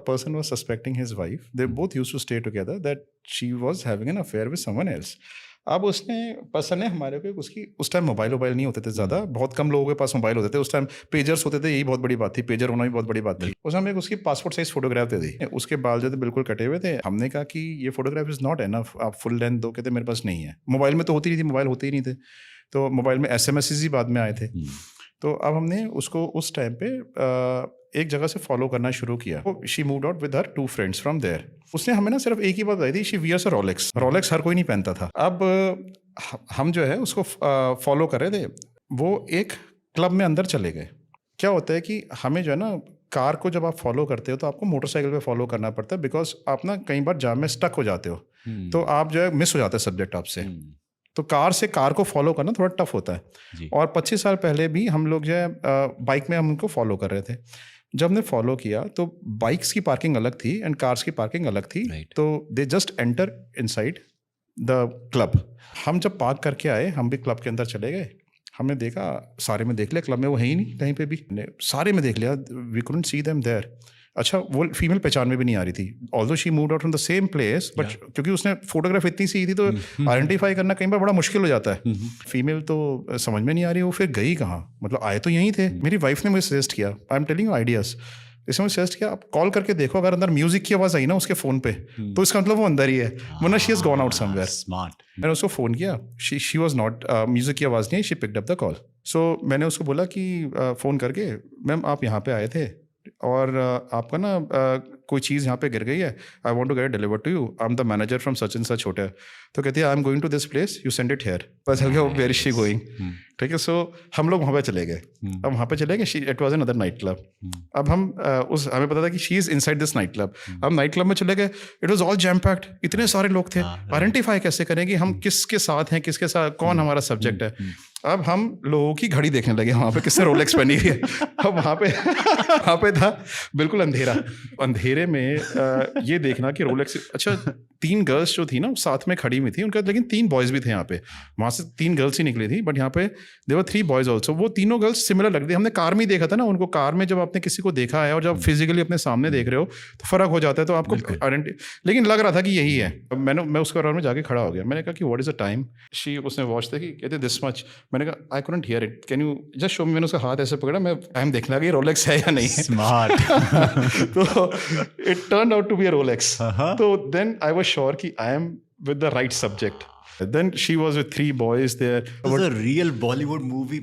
person was suspecting his wife. They both used to stay together that she was having an affair with someone else. अब उसने person ने हमारे को उसकी उस टाइम मोबाइल नहीं होते थे ज़्यादा, बहुत कम लोगों के पास मोबाइल होते थे उस टाइम, पेजर्स होते थे, यही बहुत बड़ी बात थी, पेजर होना भी बहुत बड़ी बात थी। उसने हमें उसकी पासपोर्ट साइज फोटोग्राफ दे दी, उसके बाल जो थे बिल्कुल कटे हुए थे। हमने कहा कि ये फोटोग्राफ इज़ नॉट एनफ, आप फुल लेंथ दो, कहते मेरे पास नहीं है। मोबाइल में तो होती नहीं थी, मोबाइल होते ही नहीं थे, तो मोबाइल में SMS ही बाद में आए थे। तो अब हमने उसको उस टाइम पे एक जगह से फॉलो करना शुरू किया। She moved out with her 2 friends from there. उसने हमें ना सिर्फ एक ही बात बताई थी, she wears a Rolex. Rolex हर कोई नहीं पहनता था। अब हम जो है उसको फॉलो कर रहे थे, वो एक क्लब में अंदर चले गए। क्या होता है कि हमें जो है ना, कार को जब आप फॉलो करते हो तो आपको मोटरसाइकिल पे फॉलो करना पड़ता है, बिकॉज आप ना कई बार जाम में स्टक हो जाते हो, तो आप जो है मिस हो जाता है सब्जेक्ट आपसे। तो कार से कार को फॉलो करना थोड़ा टफ होता है। और 25 साल पहले भी हम लोग जो है बाइक में हम उनको फॉलो कर रहे थे। जब हमने फॉलो किया तो बाइक्स की पार्किंग अलग थी एंड कार्स की पार्किंग अलग थी, तो they just enter inside the club. हम जब पार्क करके आए, हम भी क्लब के अंदर चले गए। हमने देखा, सारे में देख लिया, क्लब में वो है ही नहीं कहीं पे भी, सारे में देख लिया, we couldn't see them there. अच्छा, वो फीमेल पहचान में भी नहीं आ रही थी, although she moved out from the same place, but क्योंकि उसने फोटोग्राफ इतनी सी थी तो आइडेंटिफाई करना कई बार बड़ा मुश्किल हो जाता है। फीमेल तो समझ में नहीं आ रही, वो फिर गई कहाँ, मतलब आए तो यहीं थे। मेरी वाइफ ने मुझे सजेस्ट किया, I am telling you ideas, इसमें सजेस्ट किया आप कॉल करके देखो, अगर अंदर म्यूजिक की आवाज़ आई ना उसके फ़ोन पे, तो इसका मतलब वो अंदर ही है, वरना she has gone out somewhere. Smart. मैंने उसको फ़ोन किया, शी वाज नॉट, म्यूज़िक की आवाज़ नहीं, she picked up the call. So मैंने उसको बोला कि फ़ोन करके, मैम आप यहाँ पे आए थे और आपका ना कोई चीज़ यहाँ पे गिर गई है, I want to get deliver to you, I am the manager from such and such hotel. तो कहती है I am going to this place, you send it here. बस हल्के वेयर इज शी गोइंग, ठीक है। सो हम लोग वहाँ पे चले गए। अब वहाँ पे चले गए, it was another night club. अब हम हमें पता था कि she is inside this night club. अब नाइट क्लब में चले गए, it was all jam packed, इतने सारे लोग थे। आइडेंटिफाई कैसे करेंगे हम किसके साथ हैं, किसके साथ, कौन हमारा सब्जेक्ट है। अब हम लोगों की घड़ी देखने लगे वहाँ पे, किससे रोलेक्स पहनी हुई है। अब वहाँ पे था बिल्कुल अंधेरा, अंधेरे में ये देखना कि रोलेक्स। अच्छा, 3 गर्ल्स जो थी ना साथ में खड़ी हुई थी उनका, लेकिन 3 बॉयज़ भी थे यहाँ पे। वहाँ से 3 गर्ल्स ही निकली थी, बट यहाँ पे देवर 3 बॉयज़ ऑल्सो। वो तीनों गर्ल्स सिमिलर लग रही थी। हमने कार में ही देखा था ना उनको, कार में जब आपने किसी को देखा है और जब फिजिकली अपने सामने देख रहे हो तो फ़र्क हो जाता है, तो आपको लेकिन लग रहा था कि यही है। मैं उसके बारे में जाके खड़ा हो गया। मैंने कहा कि व्हाट इज़ द टाइम। उसने वॉच देखी, कहते दिस मच। मैंने कहा I couldn't hear it, can you just show मी। मैंने उसका हाथ ऐसे पकड़ा, मैं टाइम देखने लगा, ये रोलेक्स है या नहीं है। स्मार्ट। तो it turned out to be a Rolex. तो देन आई वाज श्योर कि I am with the right subject. Then she was with 3 boys there. It was a real Bollywood movie.